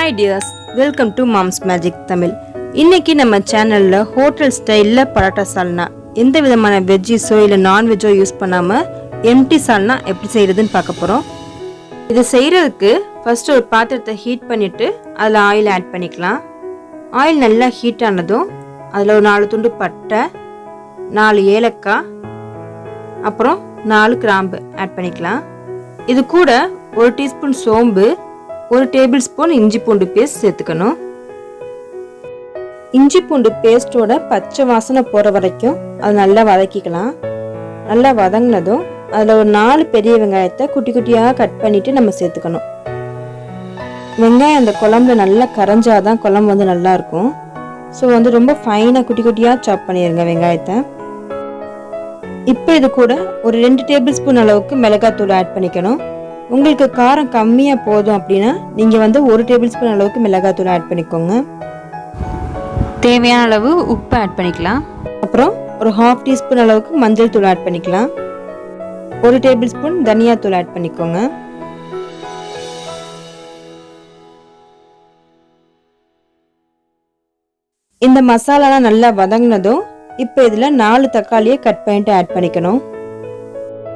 Hi dears, welcome to Mom's Magic Tamil. இன்னைக்கு நம்ம சேனல்ல ஹோட்டல் ஸ்டைல்ல பரோட்டா சால்னா எந்த விதமான வெஜ்ஜிஸோ இல்ல நான்வெஜ்ஜோ யூஸ் பண்ணாம எம்டி சால்னா எப்படி செய்யறதுன்னு பார்க்க போறோம். இதை செய்யறதுக்கு ஃபர்ஸ்ட் ஒரு பாத்திரத்தை ஹீட் பண்ணிட்டு அதுல ஆயில் ஆட் பண்ணிக்கலாம். ஆயில் நல்லா ஹீட் ஆனதும் அதுல ஒரு 4 துண்டு பட்டை, 4 ஏலக்காய், அப்புறம் 4 கிராம்பு ஆட் பண்ணிக்கலாம். இது கூட 1 டீஸ்பூன் சோம்பு, 1 டேபிள் ஸ்பூன் இஞ்சி பூண்டு பேஸ்ட் சேர்த்துக்கணும். இஞ்சி பூண்டு பேஸ்டோட பச்சை வாசனை போற வரைக்கும் அது நல்லா வதக்கிக்கலாம். நல்லா வதங்கினதும் அதில் ஒரு 4 பெரிய வெங்காயத்தை குட்டி குட்டியாக கட் பண்ணிட்டு நம்ம சேர்த்துக்கணும். வெங்காயம் அந்த குழம்புல நல்லா கரைஞ்சாதான் குழம்பு வந்து நல்லா இருக்கும். ஸோ வந்து ரொம்ப ஃபைனாக குட்டி குட்டியாக சாப் பண்ணிடுங்க வெங்காயத்தை. இப்போ இது கூட ஒரு 2 டேபிள் ஸ்பூன் அளவுக்கு மிளகாத்தூள் ஆட் பண்ணிக்கணும். உங்களுக்கு காரம் கம்மியாக போதும் அப்படின்னா நீங்கள் வந்து 1 டேபிள் ஸ்பூன் அளவுக்கு மிளகாத்தூள் ஆட் பண்ணிக்கோங்க. தேவையான அளவு உப்பு ஆட் பண்ணிக்கலாம். அப்புறம் ஒரு 1/2 டீஸ்பூன் அளவுக்கு மஞ்சள் தூள் ஆட் பண்ணிக்கலாம். 1 டேபிள் ஸ்பூன் தனியாத்தூள் ஆட் பண்ணிக்கோங்க. இந்த மசாலாலாம் நல்லா வதங்கினதும் இப்போ இதில் 4 தக்காளியை கட் பண்ணிட்டு ஆட் பண்ணிக்கணும்.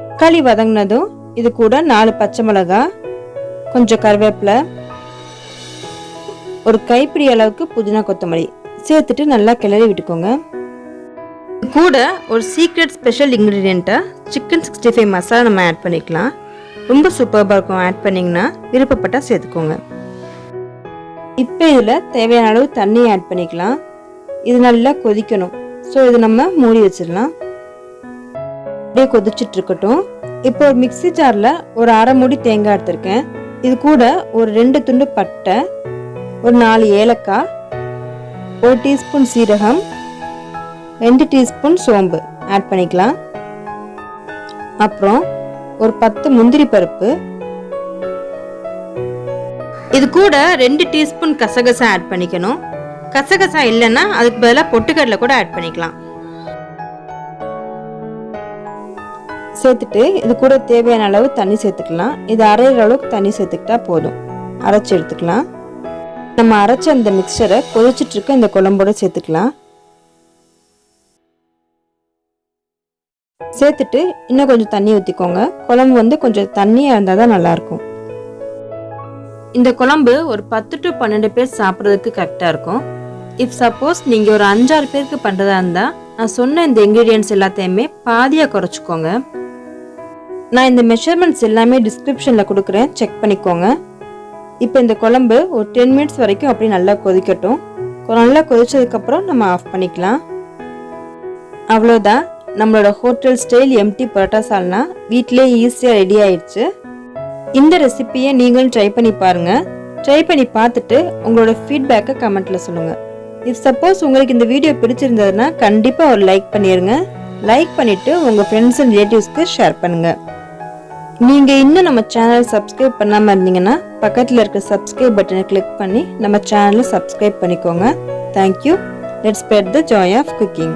தக்காளி வதங்கினதும் இது கூட 4 பச்சை மிளகாய், கொஞ்சம் கருவேப்பிலை, ஒரு கைப்பிடி அளவுக்கு புதினா கொத்தமல்லி சேர்த்துட்டு நல்லா கிளறி விட்டுக்கோங்க. இது கூட ஒரு சீக்ரெட் ஸ்பெஷல் இன்க்ரீடியண்ட்டாக சிக்கன் 65 மசாலா நம்ம ஆட் பண்ணிக்கலாம். ரொம்ப சூப்பராக இருக்கும். ஆட் பண்ணிங்கன்னா விருப்பப்பட்டால் சேர்த்துக்கோங்க. இப்போ இதில் தேவையான அளவு தண்ணி ஆட் பண்ணிக்கலாம். இது நல்லா கொதிக்கணும். ஸோ இது நம்ம மூடி வச்சிடலாம். அப்படியே கொதிச்சுட்டு இருக்கட்டும். இப்போ ஒரு மிக்ஸி ஜாரில் ஒரு 1/2 மூடி தேங்காய் எடுத்திருக்கேன். இது கூட ஒரு 2 துண்டு பட்டை, ஒரு 4 ஏலக்காய், 1 டீஸ்பூன் சீரகம், 2 டீஸ்பூன் சோம்பு ஆட் பண்ணிக்கலாம். அப்புறம் ஒரு 10 முந்திரி பருப்பு, இது கூட 2 டீஸ்பூன் கசகசா ஆட் பண்ணிக்கணும். கசகசா இல்லைன்னா அதுக்கு பதிலாக பொட்டுக்கடலை கூட ஆட் பண்ணிக்கலாம். சேர்த்துட்டு இது கூட தேவையான அளவு தண்ணி சேர்த்துக்கலாம். இது அரைகிற அளவுக்கு தண்ணி சேர்த்துக்கிட்டா போதும். அரைச்சி எடுத்துக்கலாம். நம்ம அரைச்ச அந்த மிக்சரை கொதிச்சுட்டு இருக்க இந்த குழம்போட சேர்த்துக்கலாம். சேர்த்துட்டு இன்னும் கொஞ்சம் தண்ணி ஊற்றிக்கோங்க. குழம்பு வந்து கொஞ்சம் தண்ணியாக இருந்தால் தான் நல்லாயிருக்கும். இந்த குழம்பு ஒரு 10 to 12 பேர் சாப்பிட்றதுக்கு கரெக்டாக இருக்கும். இஃப் சப்போஸ் நீங்கள் ஒரு 5-6 பேருக்கு பண்ணுறதா இருந்தால் நான் சொன்ன இந்த இன்க்ரீடியன்ட்ஸ் எல்லாத்தையுமே பாதியாக குறைச்சிக்கோங்க. நான் இந்த மெஷர்மெண்ட்ஸ் எல்லாமே டிஸ்கிரிப்ஷனில் கொடுக்குறேன், செக் பண்ணிக்கோங்க. இப்போ இந்த குழம்பு ஒரு 10 மினிட்ஸ் வரைக்கும் அப்படி நல்லா கொதிக்கட்டும். நல்லா கொதிச்சதுக்கப்புறம் நம்ம ஆஃப் பண்ணிக்கலாம். அவ்வளோதான், நம்மளோட ஹோட்டல் ஸ்டைல் எம்டி பரோட்டா சால்னா வீட்டிலே ஈஸியாக ரெடி ஆயிடுச்சு. இந்த ரெசிபியை நீங்களும் ட்ரை பண்ணி பாருங்கள். ட்ரை பண்ணி பார்த்துட்டு உங்களோட ஃபீட்பேக்கை கமெண்ட்டில் சொல்லுங்கள். இஃப் சப்போஸ் உங்களுக்கு இந்த வீடியோ பிடிச்சிருந்ததுன்னா கண்டிப்பாக ஒரு லைக் பண்ணிடுங்க. லைக் பண்ணிவிட்டு உங்கள் ஃப்ரெண்ட்ஸ் அண்ட் ரிலேட்டிவ்ஸ்க்கு ஷேர் பண்ணுங்கள். நீங்கள் இன்னும் நம்ம சேனலை சப்ஸ்கிரைப் பண்ணாமல் இருந்தீங்கன்னா பக்கத்தில் இருக்க சப்ஸ்கிரைப் பட்டனை கிளிக் பண்ணி நம்ம சேனலை சப்ஸ்கிரைப் பண்ணிக்கோங்க. Thank you. Let's spread the joy of cooking.